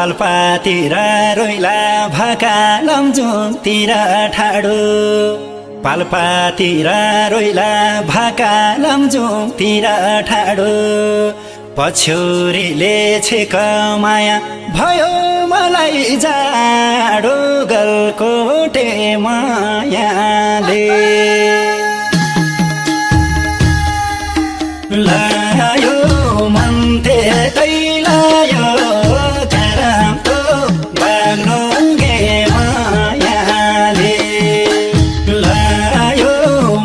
पाल्पातिर रोइला भाका लमजुङतिर ठाडो पाल्पातिर रोइला भाका लमजुङतिर ठाडो पछ्यौरीले छेक माया भयो मलाई जाडो गलकोटे मायाले लायो मन त्यतै लायो झरामको बाग्लुङ्गे मायाले लायो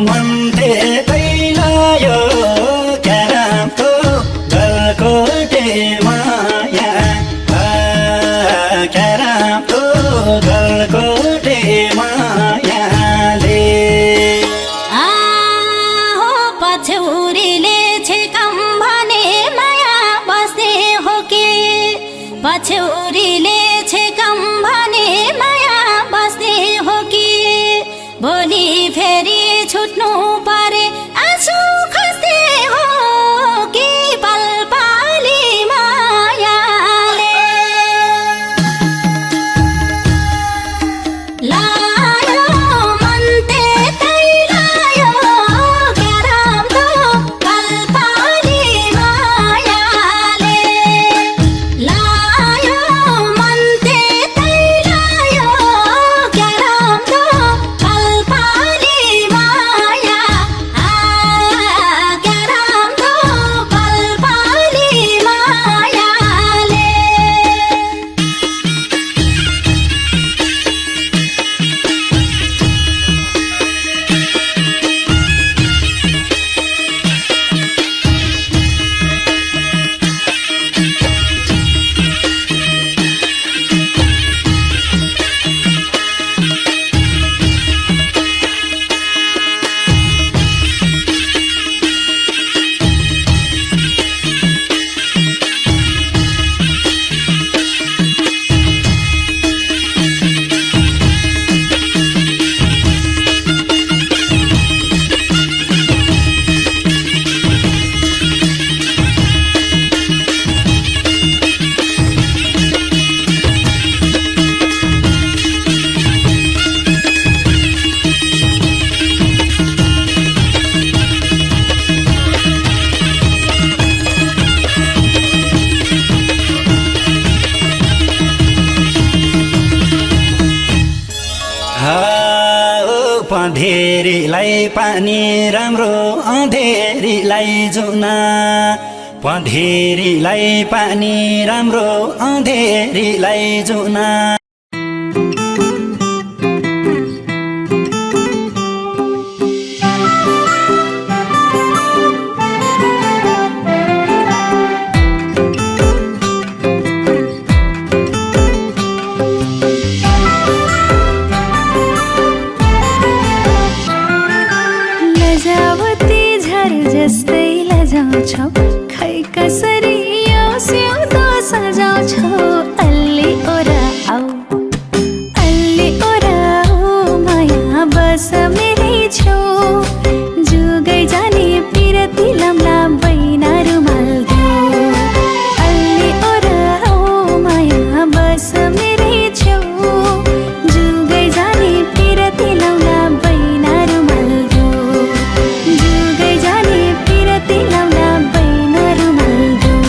मन त्यतै लायो झरामको गलकोटे माया झरामको गलकोटे मायाले पछ्यौरीले छेकम भने माया बस्ने हो कि भोलि फेरि छुट्नु परे आँसु खस्ने हो कि पलपाली मायाले लायो मन त्यतै लायो क्यारामको पलपाली मायाले लायो मन त्यतै लायो क्यारामको पलपाली माया क्यारामको पलपाली मायाले पँधेरीलाई पानी राम्रो अँधेरीलाई जुना पँधेरीलाई पानी राम्रो अँधेरीलाई जुना लजावती झर जस्तै लजाउँछौ खै कसरी यो सिउँदो सजाउँछौ अल्ली ओराऊ माया बस मेरै छेउ जुगै जाने पिरती लम्ला बैना रुमाल देऊ अल्ली ओराऊ माया बस मेरै छेउ जुगै जाने पिरती लम्ला बैना रुमाल देऊ जुगै जाने पिरती लम्ला बैना रुमाल देऊ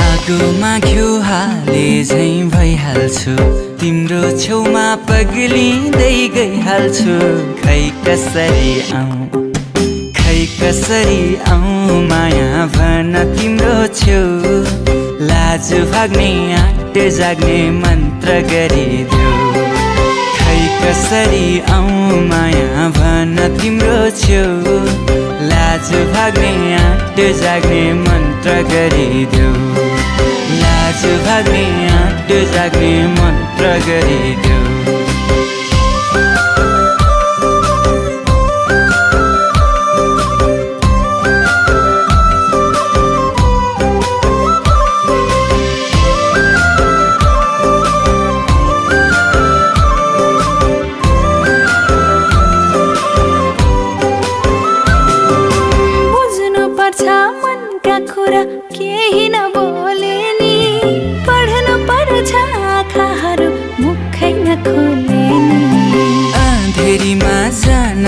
आगोमा घिउ हाले झैँ भइहाल्छु तिम्रो छेउमा पग्लिँदै गइहाल्छु खै कसरी आउँ माया भन तिम्रो छेउ लाज भाग्ने आँट जाग्ने मन्त्र गरिदेऊ खै कसरी आउँ माया भन तिम्रो छेउ लाज भाग्ने आँट जाग्ने मन्त्र गरिदेऊ लाज भाग्ने आँट जाग्ने मन्त्र गरिदेऊ बुझ्नु पर्छ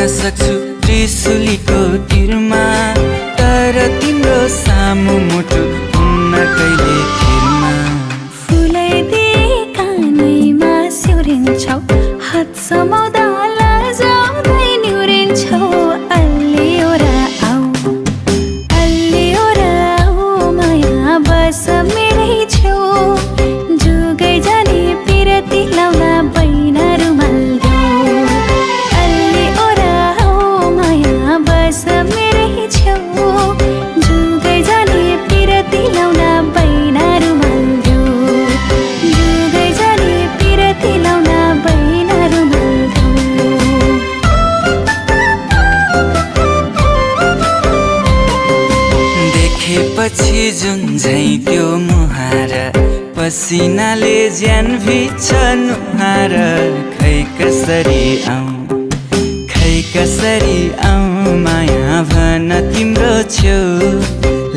सक्छु त्रिशुलीको तिरमा, तर तिम्रो सामु मुटु हुन्न कहिले थिरमा। फुलाइदिए कानैमा सिउरिन्छौ, हात समाउँदा लजाउँदै निहुरिन्छौ। अल्लियोरा आऊ माया बस मेरै छेउ, जुगै जाने पिरती लाउला बैना रुमाल देऊ। अल्लियोरा आऊ माया बस मेरै छेउ, जुगै जाने पिरती लाउला बैना रुमाल देऊ। जुगै जाने पिरती लाउला बैना रुमाल देऊ। देखेपछि जुन झैँ त्यो मुहार, पसिनाले ज्यान भिज्छ नुहार। खै कसरी आऊ माया भन तिम्रो छेउ,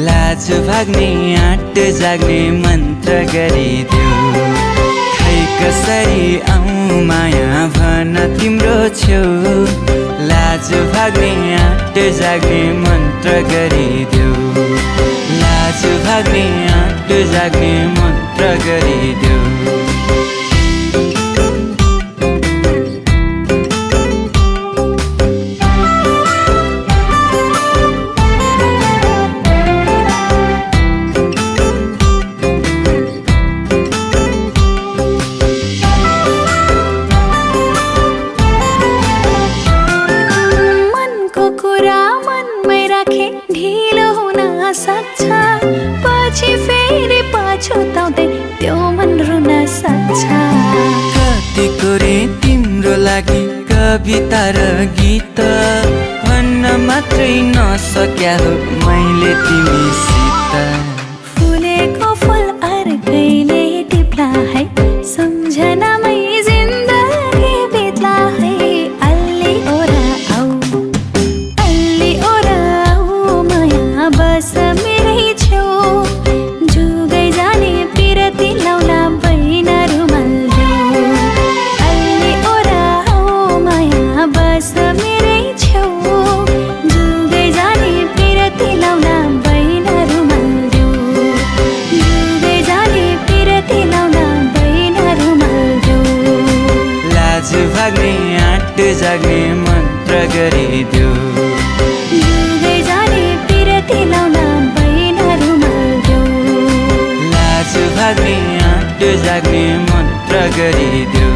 लाज भाग्ने आँट जाग्ने मन्त्र गरिदेऊ। खै कसरी आऊ माया भन तिम्रो छेउ, लाज भाग्ने आँट जाग्ने मन्त्र गरिदेऊ। लाज भाग्ने आँट जाग्ने मन्त्र गरिदेऊ। सक्छ पछि फेरि पछुताउँदै त्यो मन रुन सक्छ। कतिको रे तिम्रो लागि कविता र गीत, भन्न मात्रै नसक्या हो मैले तिमीसित। फुलेको फुल अर्कैले टिप्ला है, सम्झनामै जिन्दगी बित्ला है। अल्लियोरा आऊ माया बस मेरै छेउ, जुगै जाने पिरती लाउला बैना रुमाल देऊ। अल्लियोरा आऊ माया बस मेरै छेउ, जुगै जाने पिरती लाउला बैना रुमाल देऊ। जुगै जाने पिरती लाउला बैना रुमाल देऊ। लाज भाग्ने आँट जाग्ने मन्त्र गरिदेऊ। जुगै जाने पिरती लाउला बैना रुमाल देऊ। लाज भाग्ने आँट जाग्ने मन्त्र गरिदेऊ।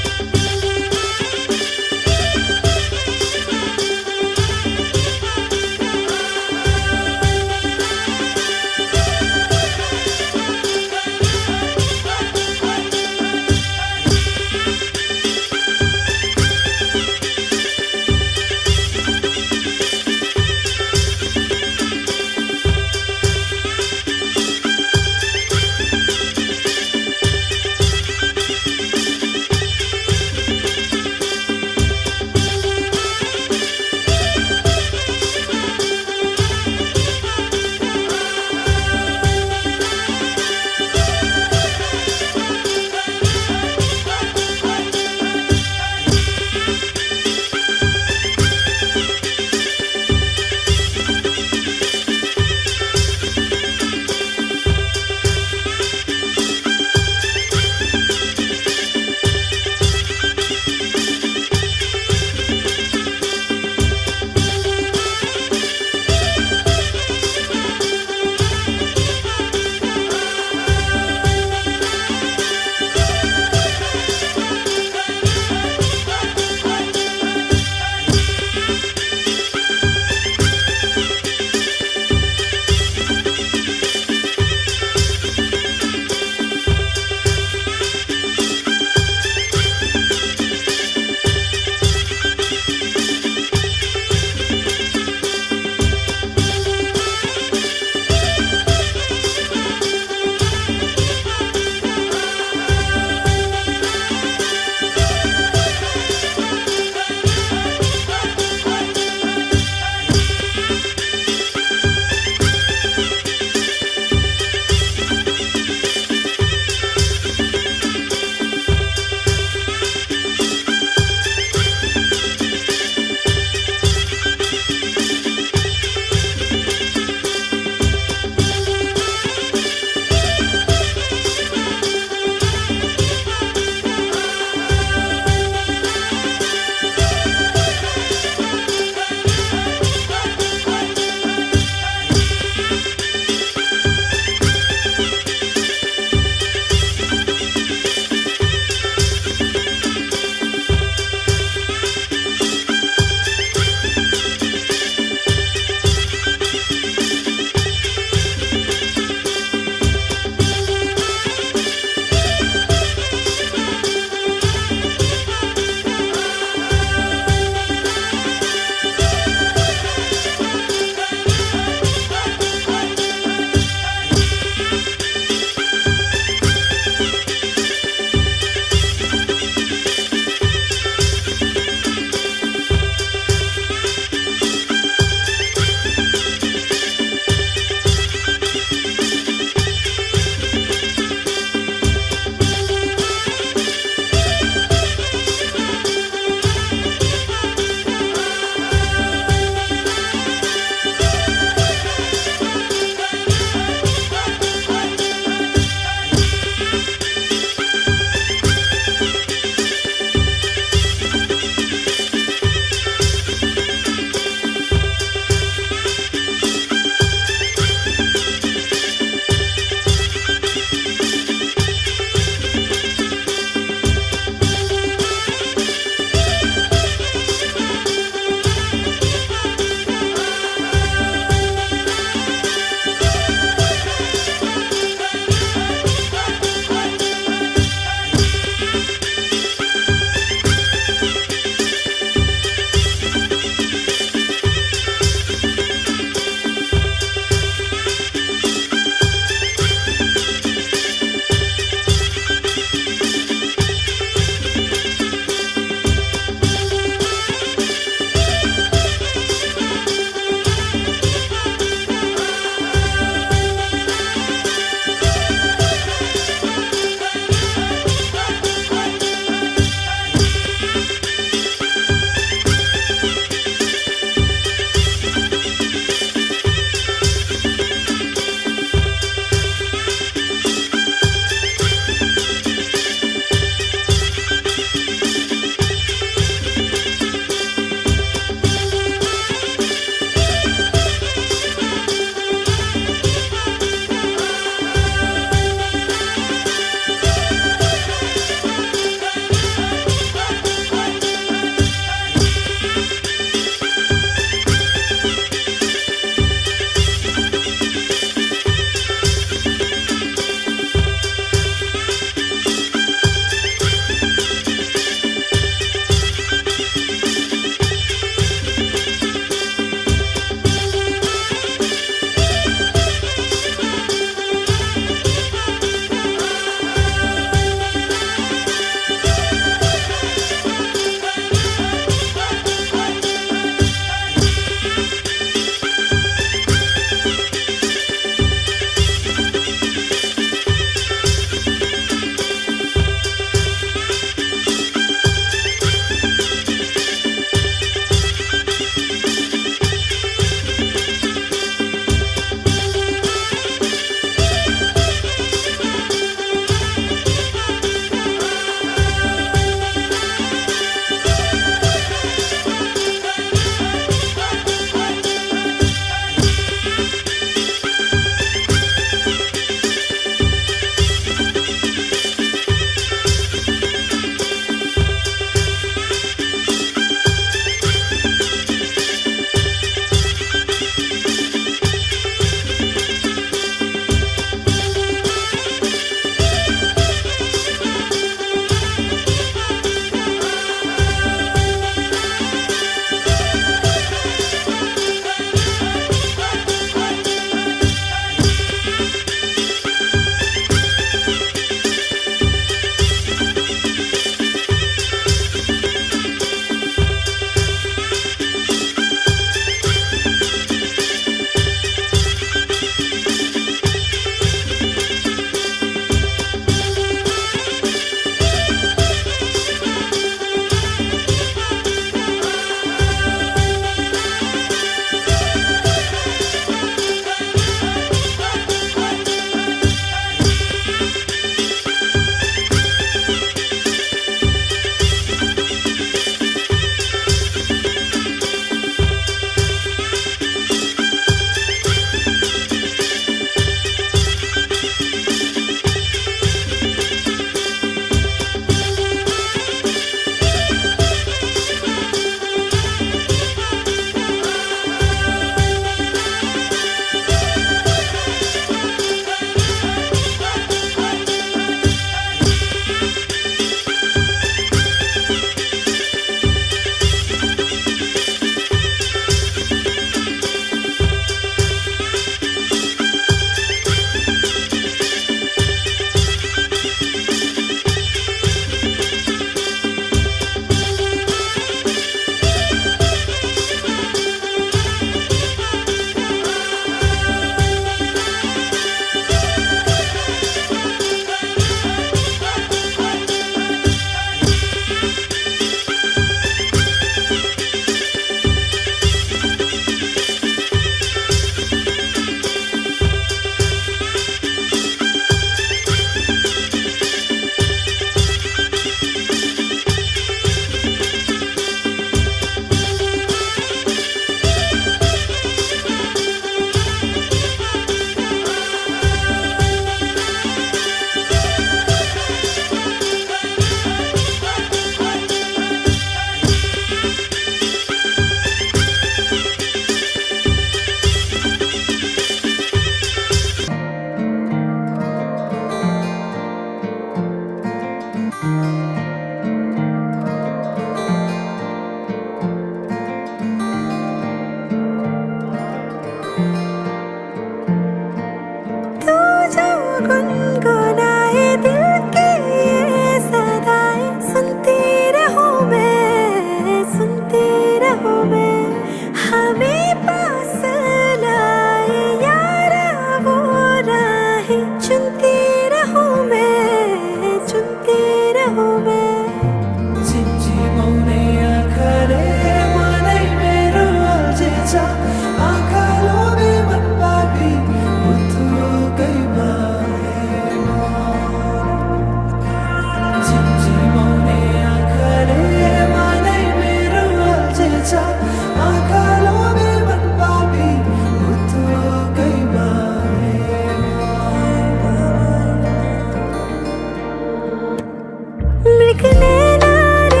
एक नैना रे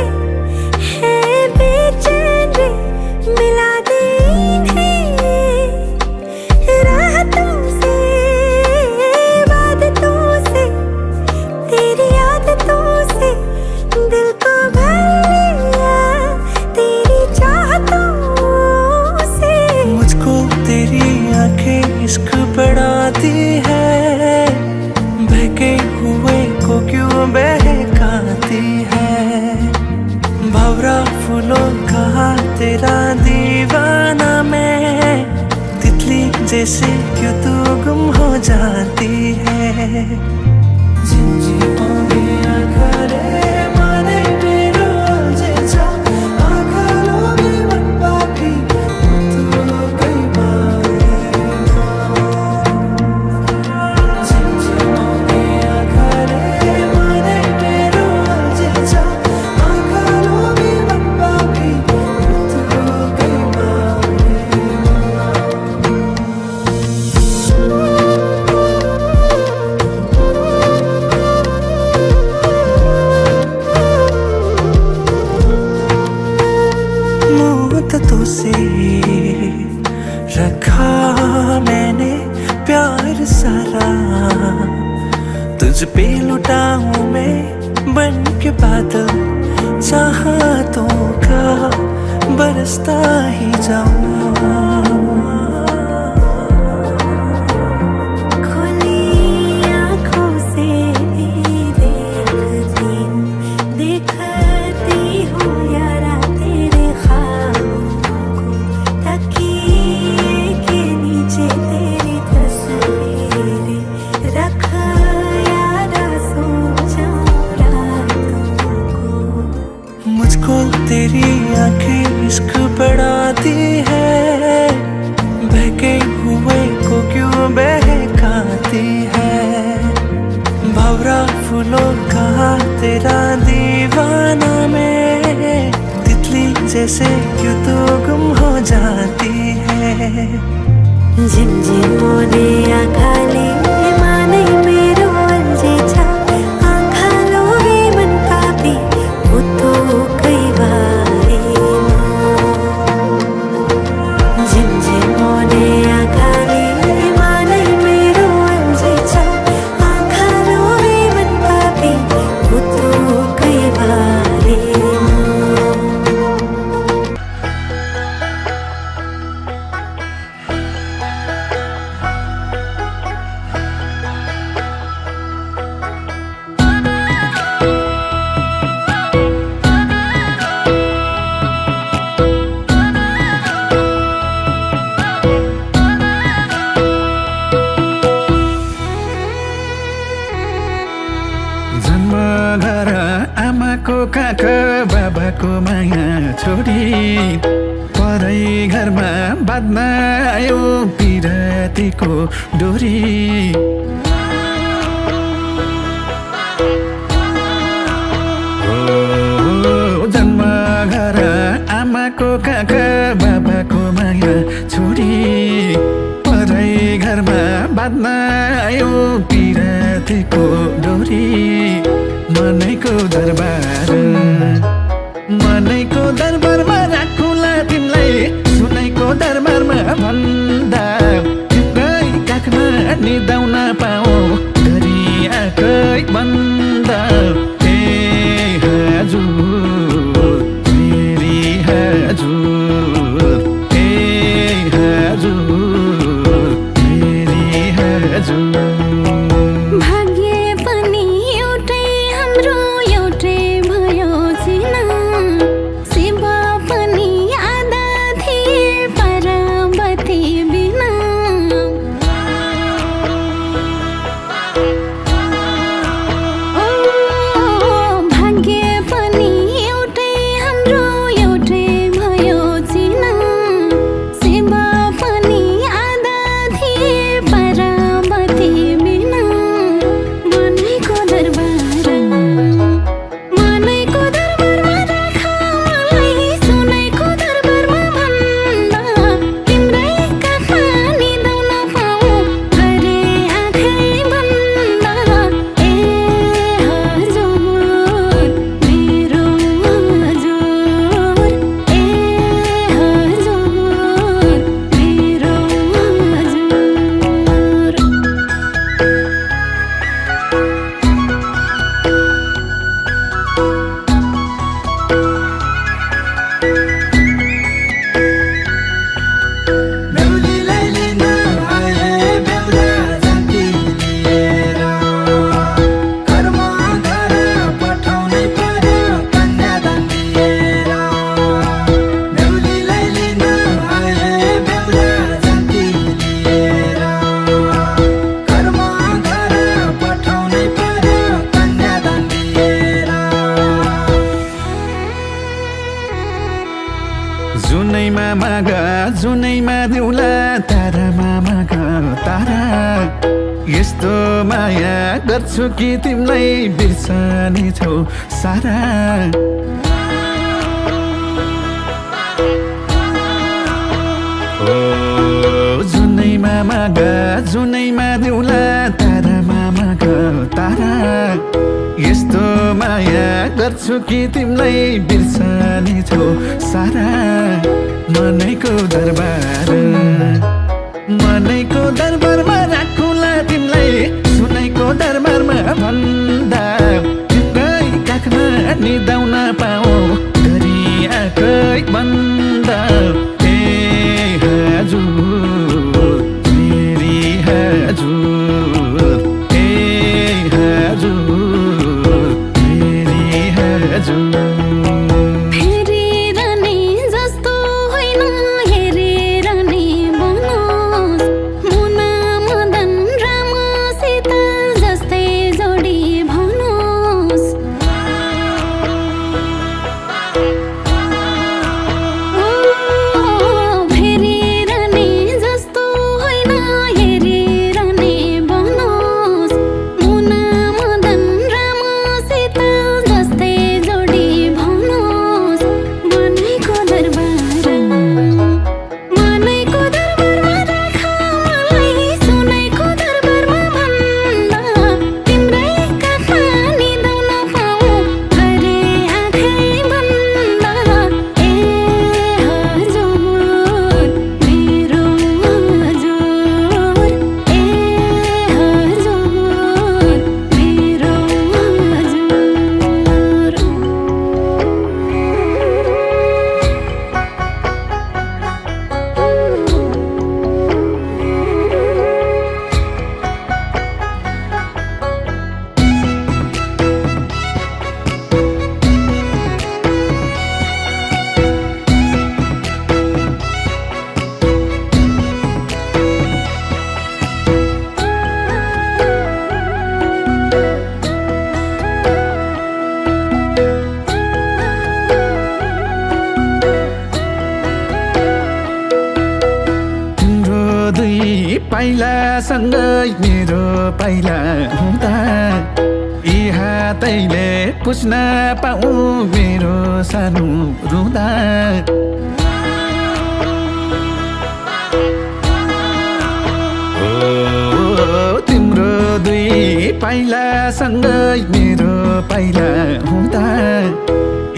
है बेचैन रे, मिला दे इन्हें राहतों से, वादतों से, तेरी आदतों से, दिल को भर लिया तेरी चाहतों से। मुझको तेरी आंखें इश्क बढ़ाती है, बहके हुए को क्यों बहकाती है। भंवरा फूलों का तेरा दीवाना मैं, तितली जैसे क्यों तू गुम हो जाती है। मुद्दतों से रखा मैंने प्यार सारा, तुझ पे लुटाऊं मैं बन के बादल, चाहतों का बरसता ही जाऊं। खुली आँखों से भी देखती हूँ, देखती हूँ यारा तेरे ख्वाबों को, तकिए के नीचे तेरी तस्वीरें रख यारा, सो जाऊं रातों को। मुझको तेरी आंखें इश्क बढ़ाती है, बहके हुए को क्यों बहकाती है। भंवरा फूलों का तेरा दीवाना मैं, तितली जैसे क्यों तू गुम हो जाती है। झिमझिमोने आखाले माने मेरो अल्झेछ, आँखालो वे मन पापी उतो कई बारीमा। झिमझिमोने आखाले माने मेरो अल्झेछ, आँखालो वे मन पापी उतो कई बारीमा। जन्म घर आमाको काका बाबाको माया छोडी, परै घरमा बाँध्न आयो पिरातीको डोरी। जन्म घर आमाको काका बाबाको माया छोडी, परै घरमा बाँध्न आयो पिरातीको डोरी। मनैको दरबारमा राखुला तिमीलाई, सुनाइको दरबारमा भन्दा तिम्रै काखमा निदाउन पाऊ दरियाकै बन्दा। ए हजुर मेरी हजुर जुनैमा माग जुनैमा देउला तारामा माग तारा यस्तो माया गर्छु कि तिमीलाई बिर्सने छौ सारा जुनैमा माग जुनैमा देउला तारामा माग तारा यस्तो माया गर्छु कि तिमीलाई बिर्सने छौ सारा मनैको दरबारमा राखुला तिमीलाई सुनैको दरबारमा भन्दा तिम्रै काखमा निदाउन पाऊ दरियाकै बन्दा हजुर मेरी हजुर हजुर मेरी हजुर हेरिरहने जस्तो होइन हेरेर नै बनोस् मुना मदन रामसित जस्तै जोडी भनोस् हेरिरहने जस्तो होइन हेरेर नै बनोस् मुना मदन रामसित जस्तै जोडी भनोस् मनैको दरबारमा राख मलाई सुनैको दरबारमा भन्दा तिम्रै काखमा निदाउन पाऊ गरे आँखै बन्दा ए हजुर मेरो हजुर ए हजुर मेरो तिम्रो दुई पाइलासँगै मेरो पाइला हुँदा यी हातैले पुस्न पाऊ मेरो सानो रुँदा तिम्रो दुई पाइलासँगै मेरो पाइला हुँदा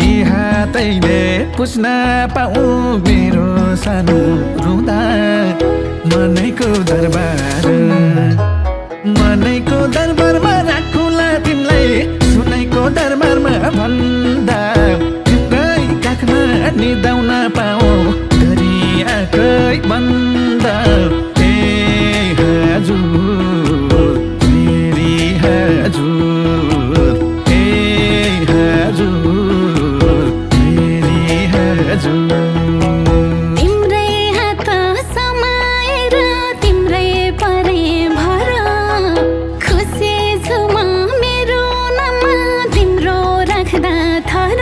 यी हातैले पुस्न पाऊ मेरो सानो रुँदा मनैको दरबारमा राखुला तिमीलाई सुनैको दरबारमा भन्दा तिम्रै काखमा निदाउन पाऊ दरियाकै बन्दा ए हजुर मेरी हजुर ए हजुर मेरी हजुर तिम्रै हात समाएर तिम्रै परे भर खुसी छु म मेरो नाममा तिम्रो राख्दा थर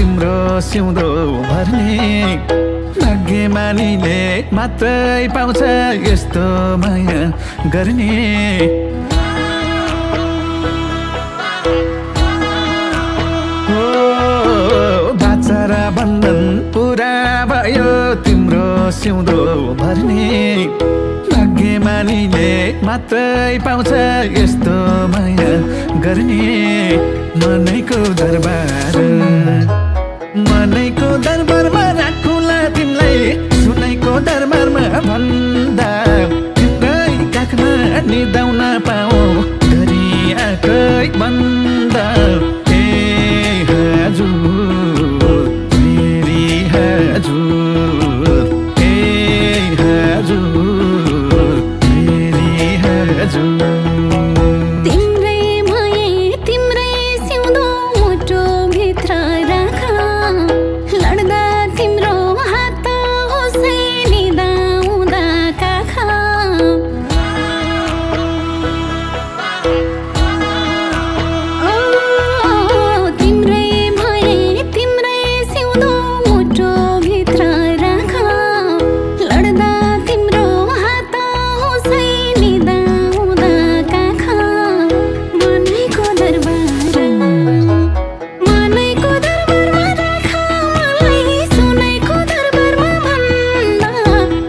तिम्रो सिउँदो भर्ने भाग्यमानीले मात्रै पाउँछ यस्तो माया गर्ने बाचा र बन्धन पुरा भयो तिम्रो सिउँदो भर्ने भाग्यमानीले मात्रै पाउँछ यस्तो माया गर्ने मनैको दरबारमा राखुला तिमीलाई सुनैको दरबारमा भन्दा तिम्रै काखमा निदाउन पाऊ घरि आँखै बन्दा ए हजुर मेरी हजुर ए हजुर मेरी हजुर तिम्रै भए तिम्रै सिउँदो मुटु भित्र राख लड्दा तिम्रो हात होसै निदाउँदा काख तिम्रै भए तिम्रै सिउँदो मुटु भित्र राख लड्दा तिम्रो हात होसै निदाउँदा काख मनैको दरबारमा राख मलाई सुनैको दरबारमा भन्दा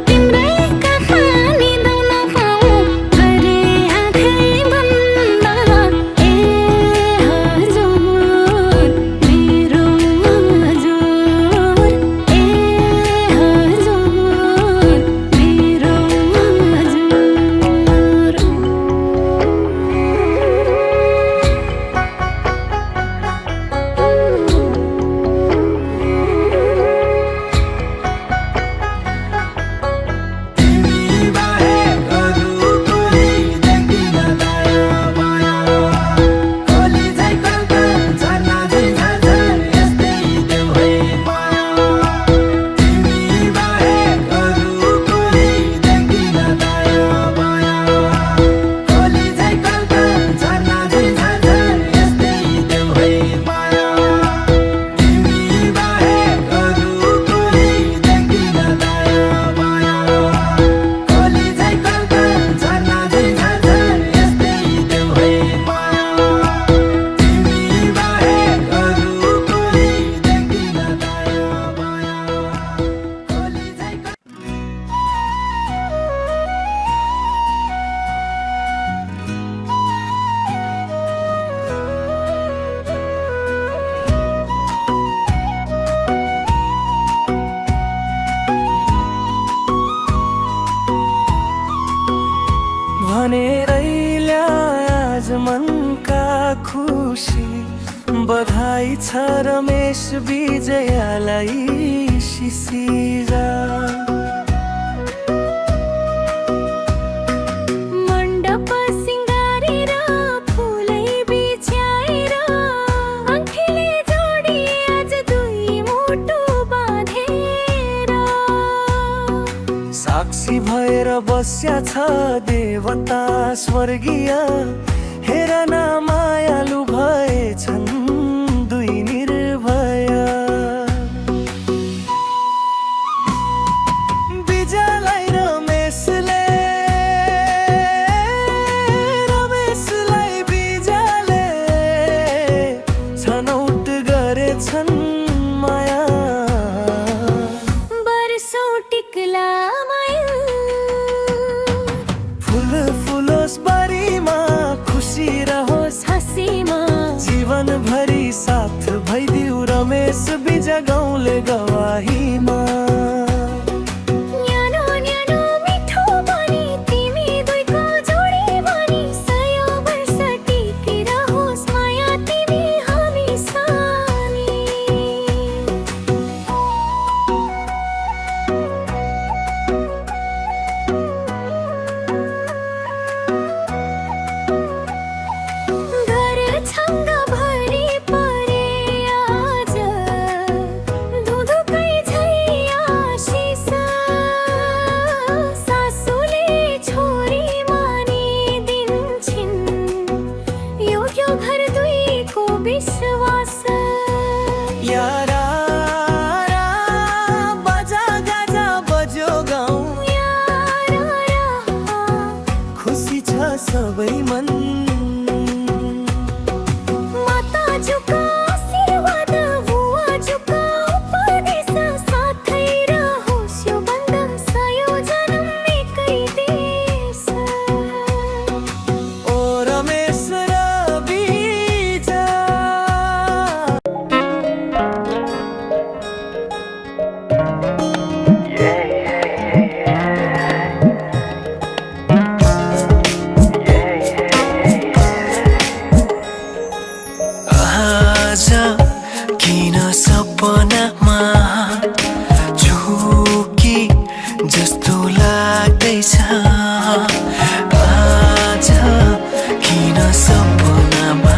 तिम्रै काखमा निदाउन पाऊ घरि आँखै बन्दा ए हजुर मेरो हजुर ए हजुर मेरो भनेरै ल्याए आज मनका खुसी बधाई छ रमेश विजयालाई शिशिरा मण्डप सिंगारेर फुलै बिछ्याएर आँखीले जोडी आज दुई मुटु बाँधेर साक्षी भएर बस्या छ देवता स्वर्गीय हेर न मायालु भएछन् दुई निर्भय बिजलाई रमेशलाई बिजले छनौट गरेछन् माया वर्षौँ टिक्ला माया फुल फुलोस् बारीमा खुसी रहोस् हँसीमा जीवन भरि साथ भइदिउ रमेश बिज गाउँले गवाहीमा न्यानो न्यानो मिठो बनी तिमी दुईको जोडी बनी सयौँ वर्ष टिकिरहोस् माया तिमी हामी सानी घर छङ्ग भरि परे आज धुधुकै झै सपनामा झुकी जस्तो लाग्दैछ आज किन सपनामा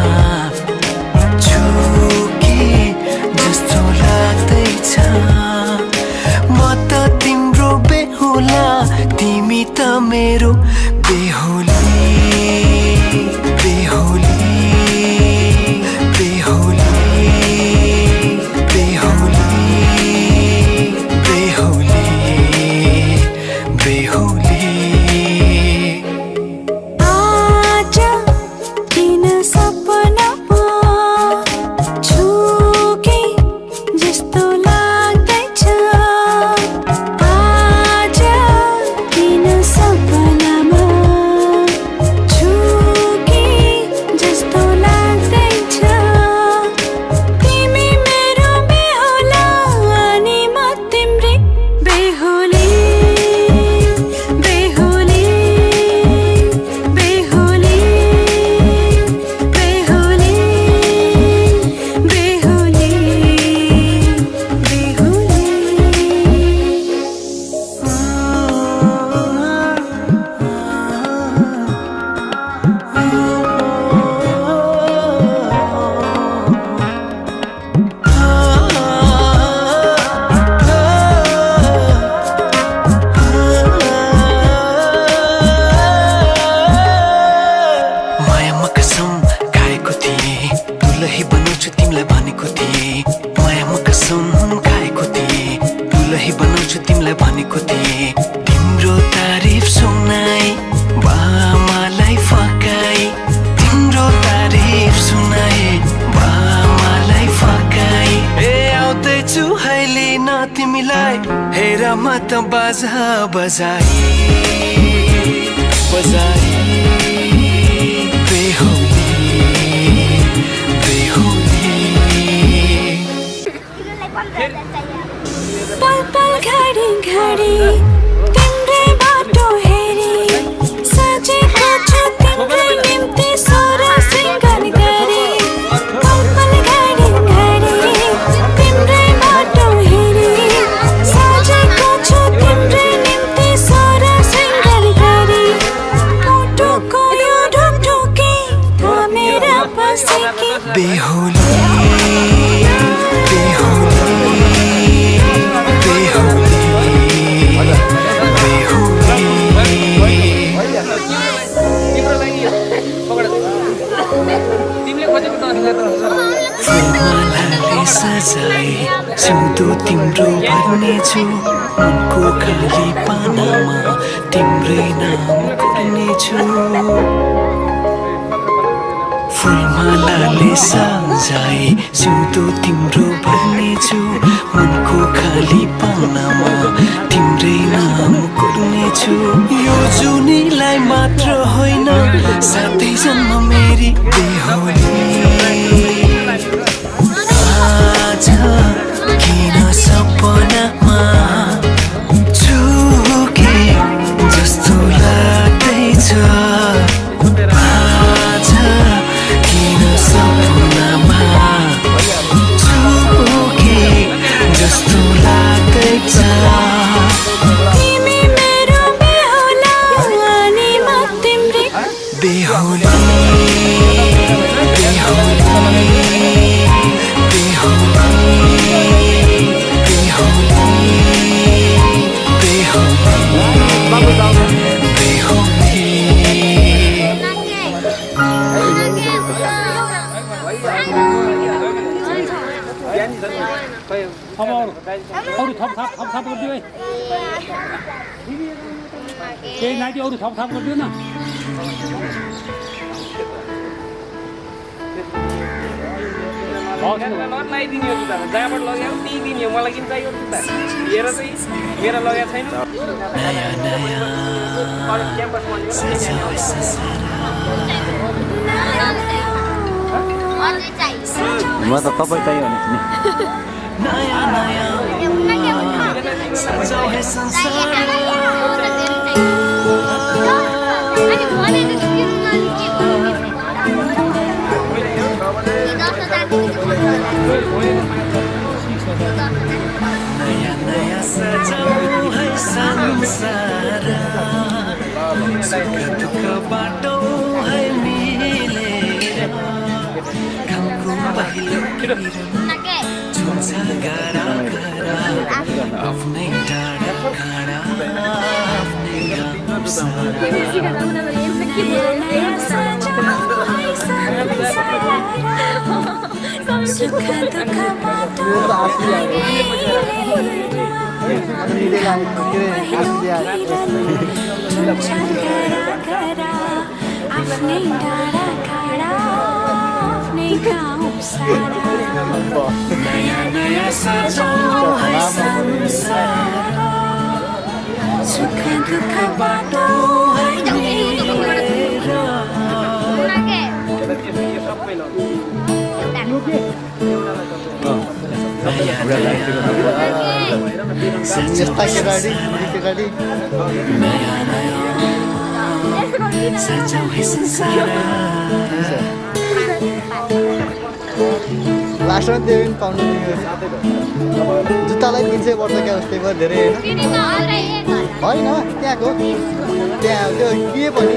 झुकी जस्तो लाग्दैछ म त तिम्रो बेहुला तिमी त मेरो बेहुली बेहुली बेहुली बेहुली बेहुली बेहुली आज किन सपनामा झुके जस्तो लाग्दैछ आज किन सपनामा झुके जस्तो लाग्दैछ तिमी मेरो बेहुला अनि म तिम्रै बेहुली बेहुली बेहुली बेहुली बेहुली मायामा कसम खाएको थिएँ दुलही बनाउँछु तिमीलाई भनेको थिएँ मायामा कसम खाएको थिएँ दुलही बनाउँछु तिमीलाई भनेको थिएँ तिम्रो तारिफ सुनाई बामालाई फकाई तिम्रो तारिफ सुनाई बामालाई फकाई ए आउँदैछु अहिले न तिमीलाई हेर म त बाजा बजाई बजाई बेहुली बेहुली पल पल घडी घडी तिम्रै बाटो हेरी सजेको छु तिम्रै निम्ति स्वर सिंगार गरी पल पल घडी घडी तिम्रै बाटो हेरी सजेको छु तिम्रै निम्ति स्वर सिंगार गरी मुटुको यो ढुकढुकी थामेर बसेकी बेहुली बेहुली बेहुली फुलमालाले सजाए सिउँदो तिम्रो भर्नेछु उनको खाली पानामा तिम्रै नाम कोर्नेछु फुलमालाले सजाए सिउँदो तिम्रो भर्नेछु मनको खाली पानामा तिम्रै नाम कोर्नेछु यो जुनीलाई मात्र होइन साथै जन्म मेरी बेहुली आज किन सपनामा झुके जस्तो लाग्दैछ आज किन सपनामा झुके जस्तो लाग्दैछ तिमी मेरो बेहुला अनि म तिम्रै बेहुली बेहुली अरू थप गरिदियो है केही नाति अरू थप गरिदियो न लगाइदिने हो जुत्ता जहाँबाट लग्यो त्यही दिने हो मलाई किन चाहियो जुत्ता हेर चाहिँ मेरो लगेको छैन म त तपाईँ चाहियो भने नयाँ नयाँ सजाऊ है संसार नयाँ नयाँ सजाऊ है संसार सुख दुःख बाटो है मिलेर घामको पहिलो किरण छुन्छ गाडा गाडा आफ्नै डाँडा काँडा आफ्नै गाउँ सारा नयाँ सजाऊ है संसार सुख दुःख बाटो आफ्नै डाँडा खाडा आफ्नै गाउँ सारा नयाँ नयाँ सजाऊ है संसार सुख दुःख बाटो है मिलेर सजाऊ है संसार लास्टमा त्यो पनि पाउनु जुत्तालाई 300 पर्छ क्या त्यही भएर धेरै होइन त्यहाँको त्यहाँ त्यो के पनि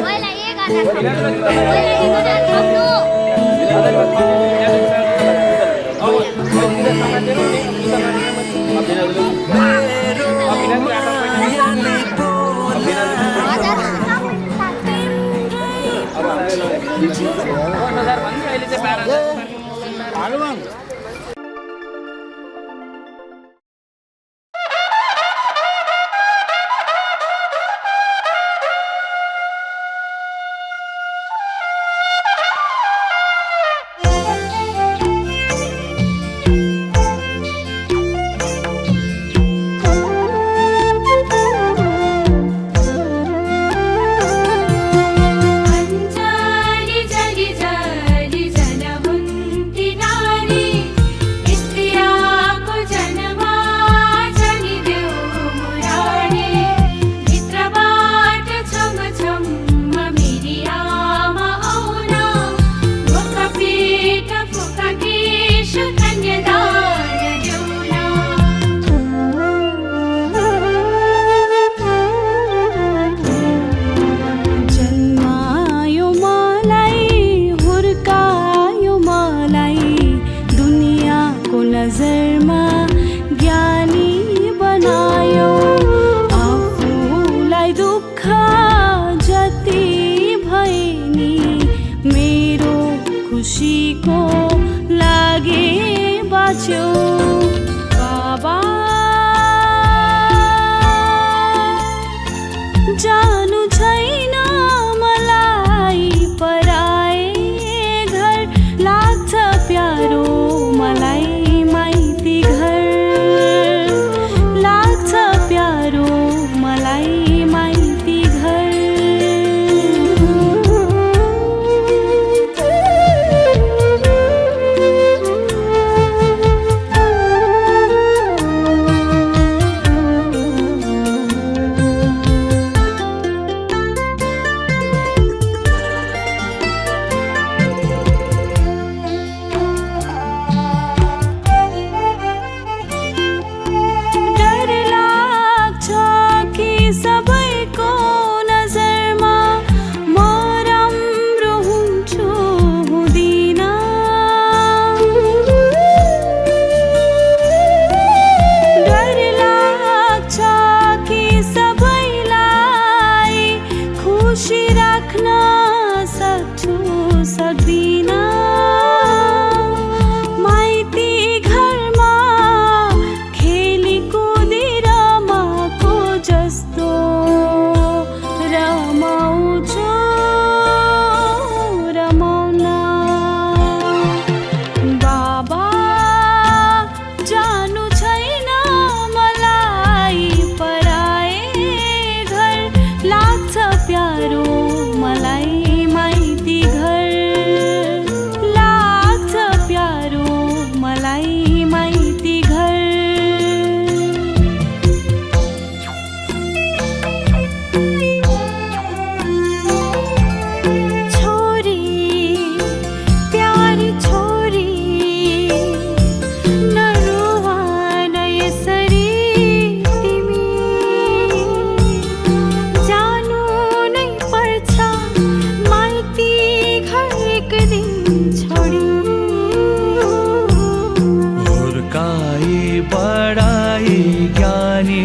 पढाई ज्ञानी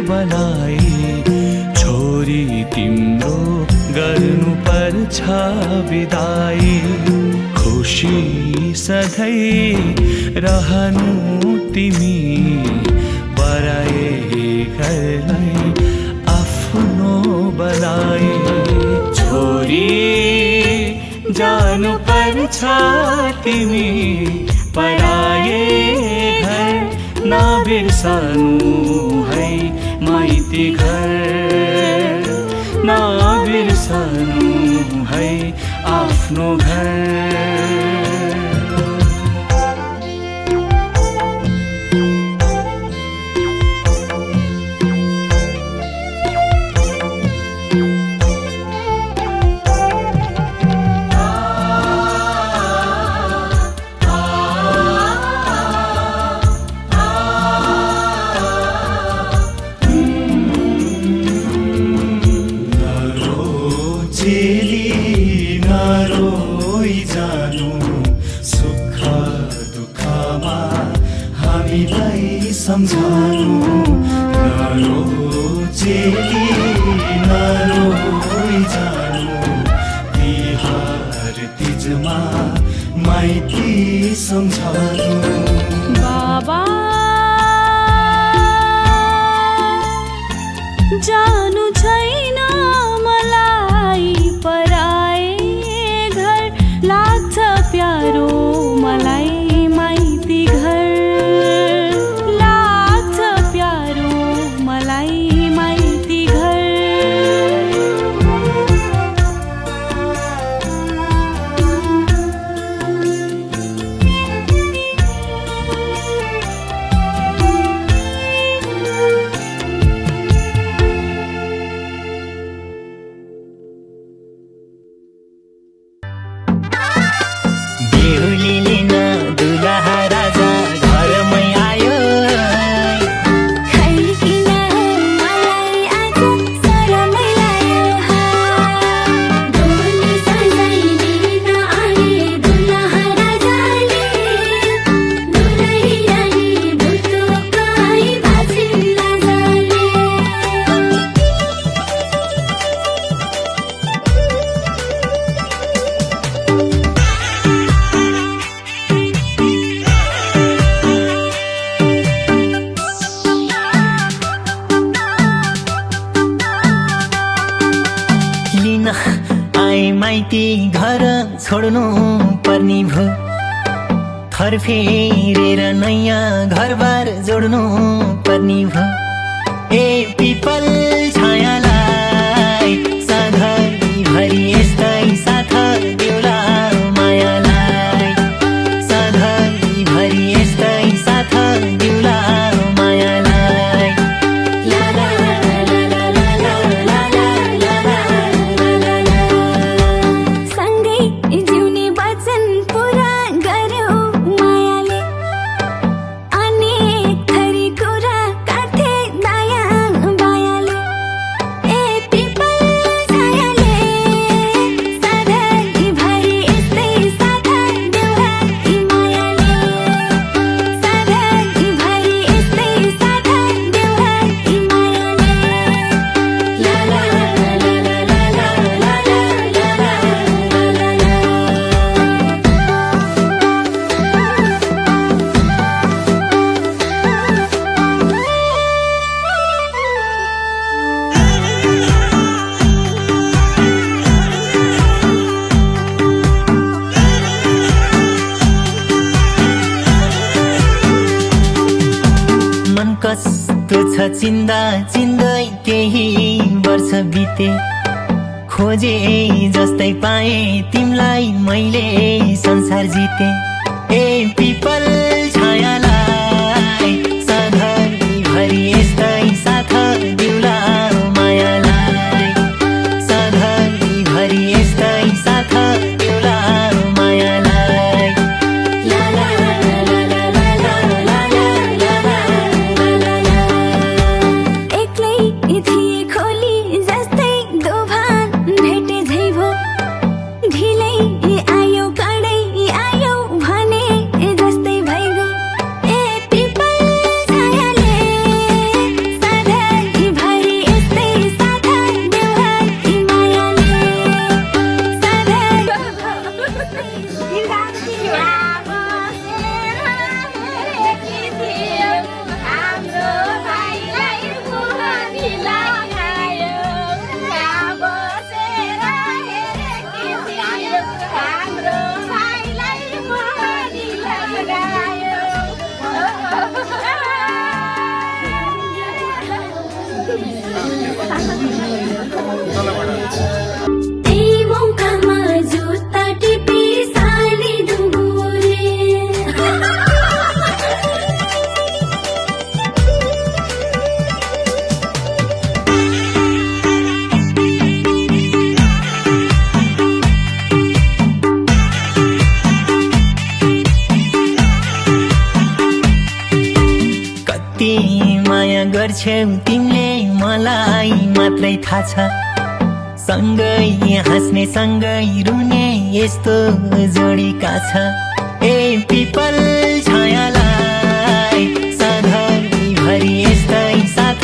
बनाई छोरी तिम्रो गर्नु पर्छ बिदाई खुशी सधैँ रहनु तिमी पराए घरलाई आफ्नो बनाई छोरी जानु पर्छ तिमी पराए घर नबिर्सनु है माइती घर नबिर्सनु है आफ्नो घर सम्झानु नरो चेली नरो जानु तिहार तिजमा माइती सम्झानु बाबा जानु छैन मलाई पराए घर लाग्छ प्यारो मलाई माइती घर घर छोड्नु पर्ने भो थर फेरेर नयाँ घरबार जोड्नु पर्ने भो ए पिपल छायालाई सधैँभरि यस्तै साथ देउला मायालाई सधैँभरि यस्तै साथ देउला मायालाई कस्तो छ चिन्दा चिन्दै केही वर्ष बिते खोजे जस्तै पाए तिमलाई मैले संसार जिते ए पिपल छायालाई सधैँभरि यस्तै साथ देउला मायालाई सधैँभरि यस्तै साथ देउला मायालाई ढिलै आयो कडै आयो भने जस्तै भए माया गर्छौ तिमीले मलाई मात्रै थाहा छ सँगै हाँस्ने सँगै रुने यस्तो जोडीका छ ए पिपल छायालाई सधैँभरि यस्तै साथ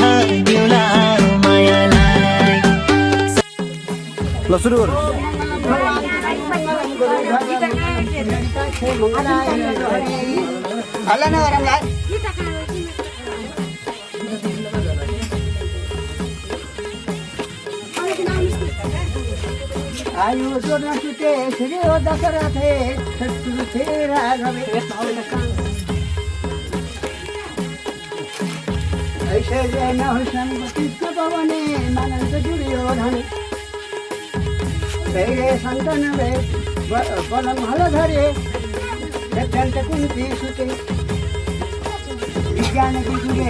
दिउला मायालाई ल सुरु गर्नु हल्ला नगरौँलाई आयु जोड्न छुटे श्री हो दशरथे छुटे राघवे ऐश्वर्य नहुसन कृष्ण पवने मानस जुडियो धने धैर्य सन्तान भए बलम हल धरे अत्यन्त कुन्ती सुते विज्ञान जुगे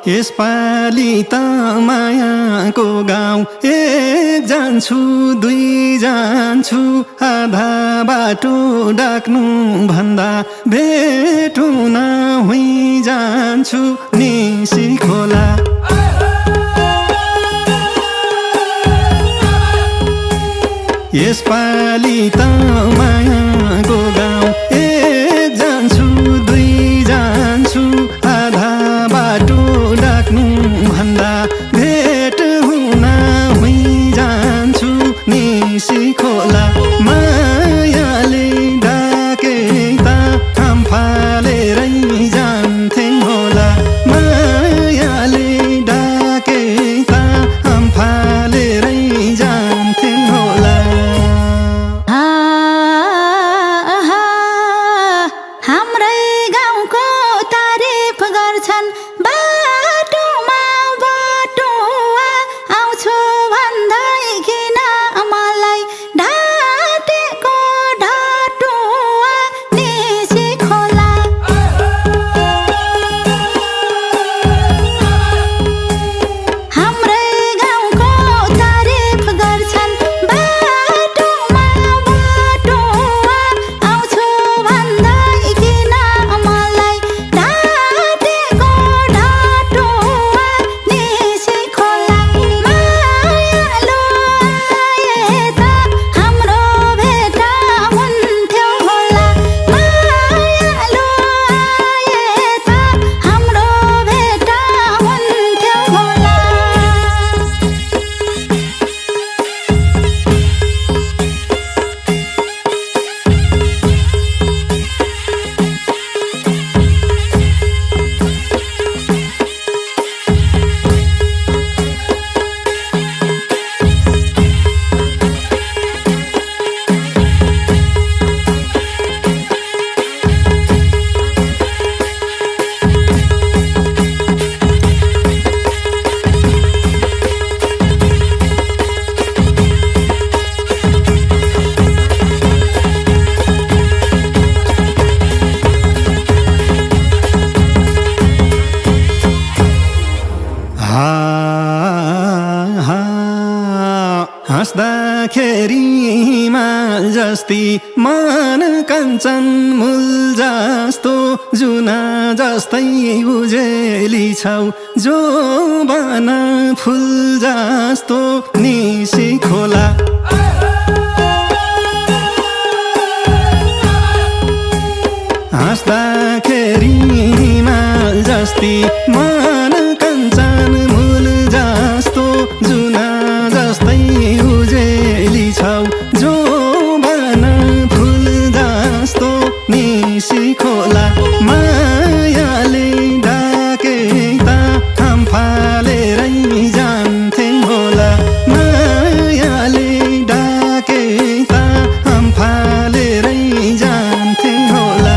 यसपालि त मायाको गाउँ एक जान्छु दुई जान्छु आधा बाटो डाक्नु भन्दा भेट हुन हुई जान्छु निसी खोला यसपालि त मायाको गाउँ एक जान्छु दुई जान्छु आधा बाटो डाक्नु भन्दा भेट हुन हुई जान्छु निसी खोला मायाले डाके त काम फालेरै जान्थे होला मायाले डाके त काम फालेरै जान्थे होला हाम्रै गाउँको तारिफ गर्छन् बाटोमा बटुवा आउँछु भन्दै किन मलाई ढाटेको ढाटुवा निसी खोला हाम्रै गाउँको तारिफ गर्छन् बाटोमा बटुवा आउँछु भन्दै किन मलाई ढाटेको ढाटुवा निसी खोला मायालु आए त हाम्रो भेट हुन्थ्यो होला मायालु आए त हाम्रो भेट हुन्थ्यो होला हाँस्दाखेरि हिमाल जस्ती मन कञ्चन मूल जस्तो जुना जस्तै उजेली छौ जो बन फुल जस्तो निसी खोला हाँस्दाखेरि हिमाल जस्ती मन कञ्चन मूल जस्तो जुना जस्तै उजेली छौ जो बन फुल जस्तो निसी खोला मायाले डाके त काम फालेरै जान्थे होला मायाले डाके त काम फालेरै जान्थे होला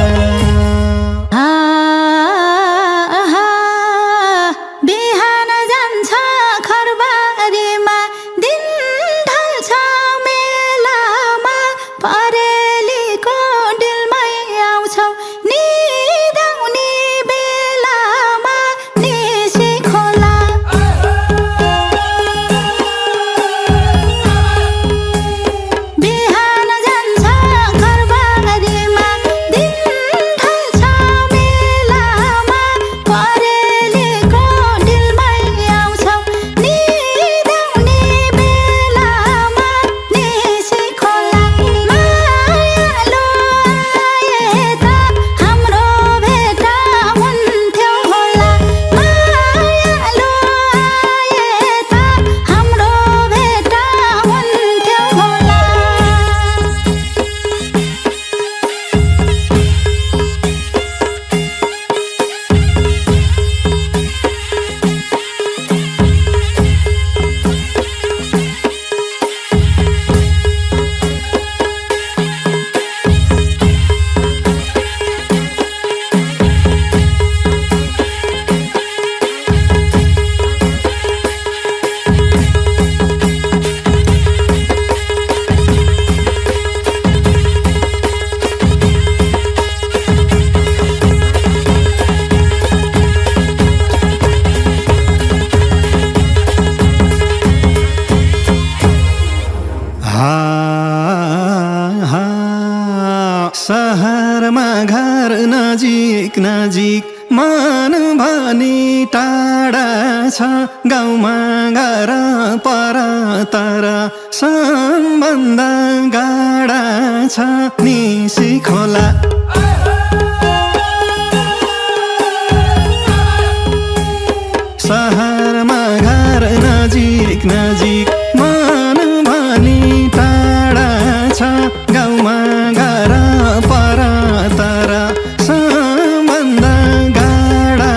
गाउँमा घर पर तर सम्बन्ध गाडा छ निसी खोला सहरमा घर नजिक नजिक मन भनी टाढा छ गाउँमा घर पर तर सम्बन्ध गाडा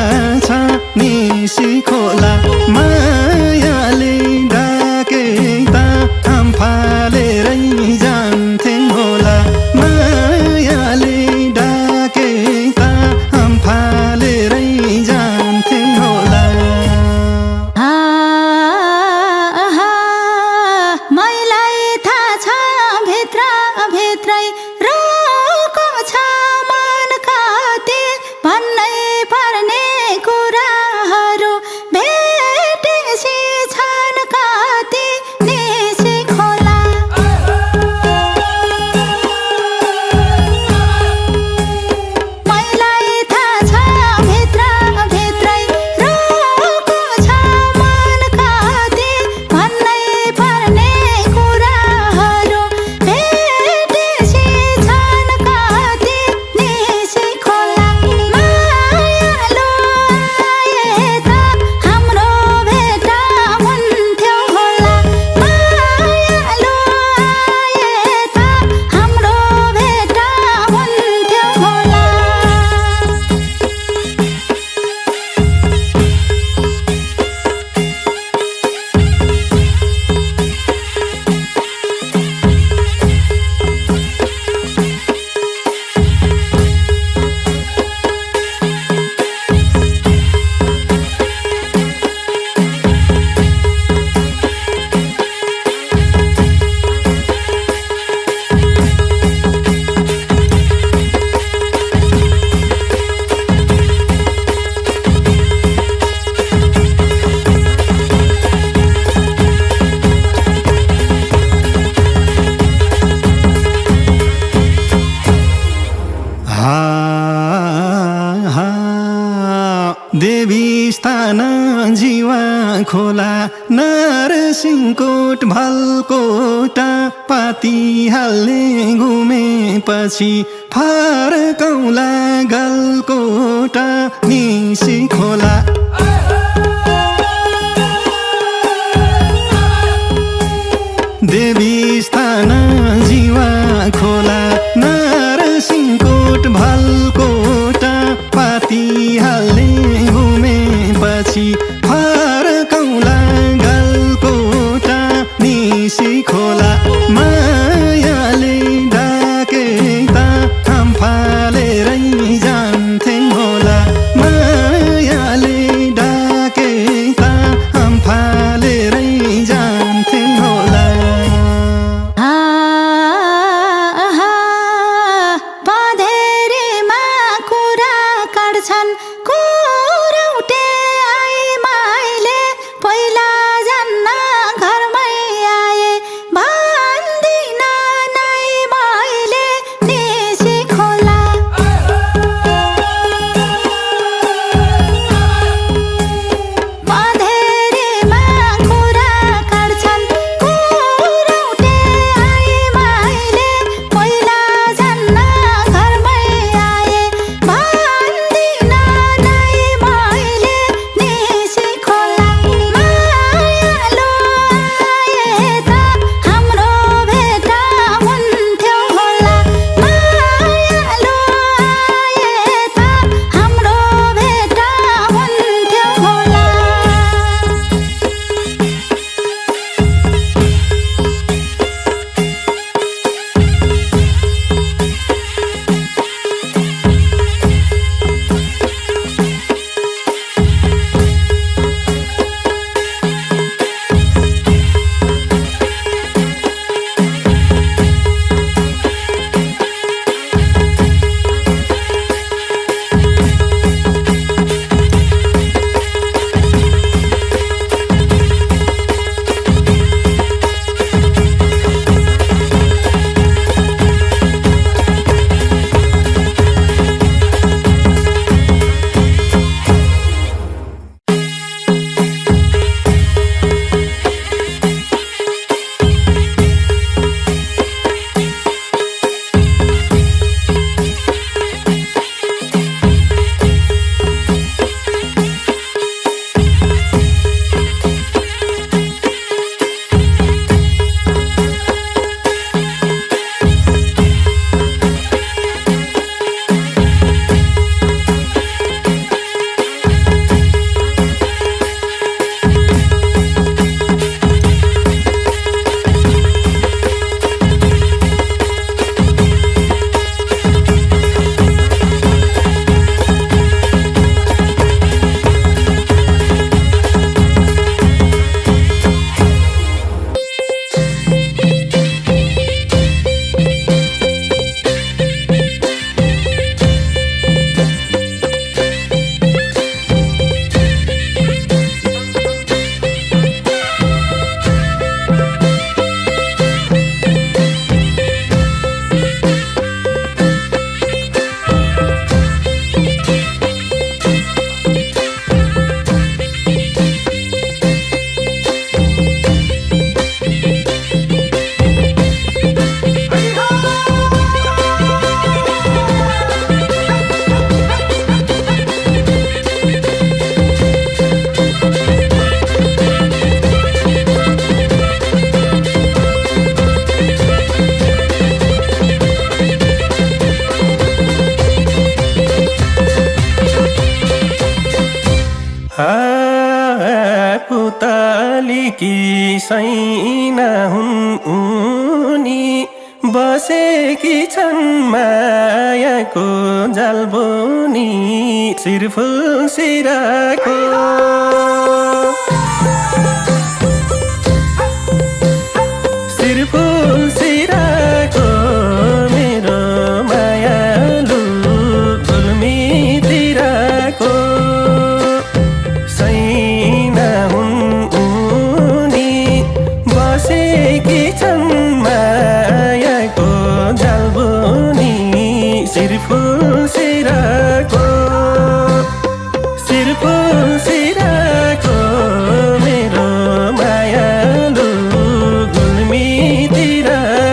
छ निसी खोला मायाले डाके त आम फालेरै जान्थे होला मायाले डाके त आम फालेरै जान्थे होला मैलाई थाहा छ भित्र भित्रै रोको छ मन कति भन्नै पर्ने कुराहरू भेटेपछि छन् कति निसी खोला मैलाई थाहा छ भित्र भित्रै रोको छ मन कति भन्नै पर्ने कुराहरू भेटेपछि छन् कति निसी खोला मायालु आए त हाम्रो भेट हुन्थ्यो होला मायालु आए त हाम्रो भेट हुन्थ्यो होला देवी स्थान जीवा खोला नरसिंहकोट भलकोटा पाती हाल्ने घुमेपछि फर्कौला गलकोटा निसी खोला देवी स्थान जीवा खोला नरसिंहकोट भलकोटा पाती हाल्ने घुमेपछि फर्कौला गलकोटा निसी खोला मायाले डाके त आम फालेरै जान्थे होला मायाले डाके त आम फालेरै जान्थे होला सैना हुन् उनी बसेकी छन् मायाको जालबोनी शिरफुल सिराको शिरफुल सिराको मेरो मायालु गुल्मीतिरको सैना हुन् उनी बसेकी छन् मायाको जालबोनी शिरफुल सिराको शिरफुल सिराको मेरो मायालु गुल्मीतिरको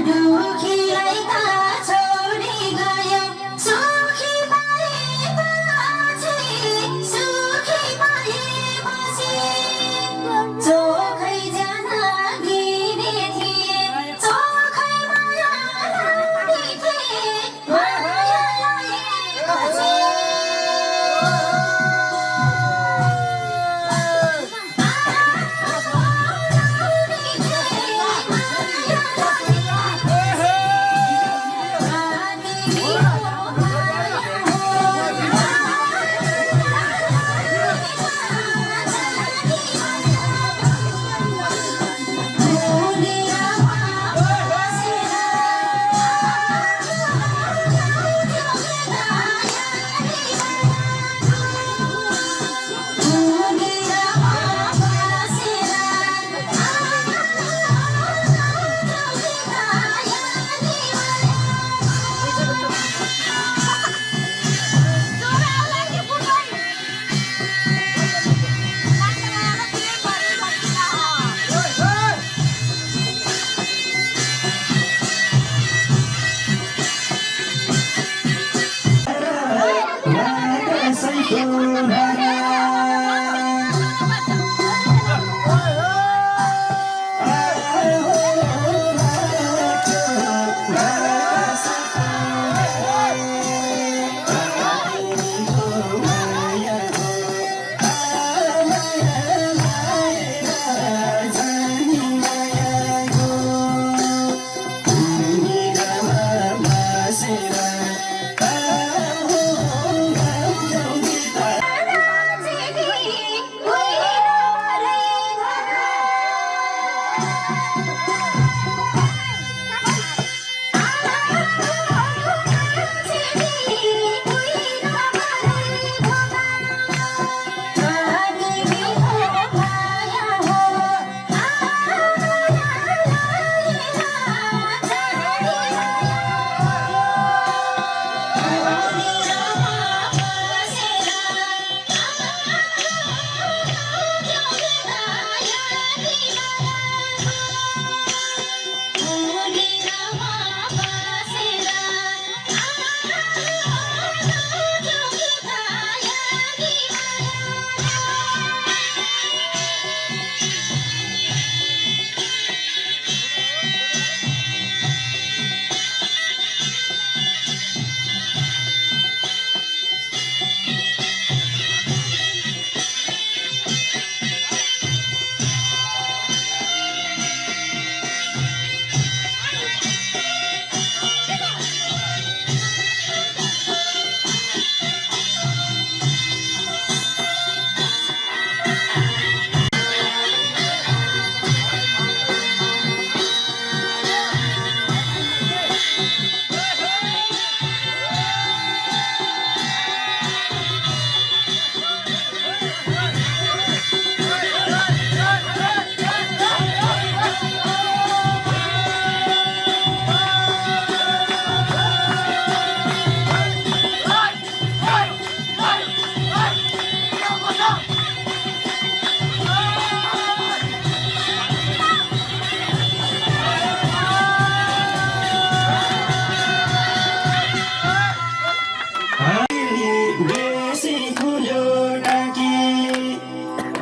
दुखीलाई त छोडी गयो सुखी पाएपछि सुखी पाएपछि चोखै जान दिने थिए चोखै माया लाउने थिए माया लाएपछि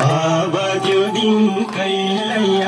अब त्यो दिन कहिल्यै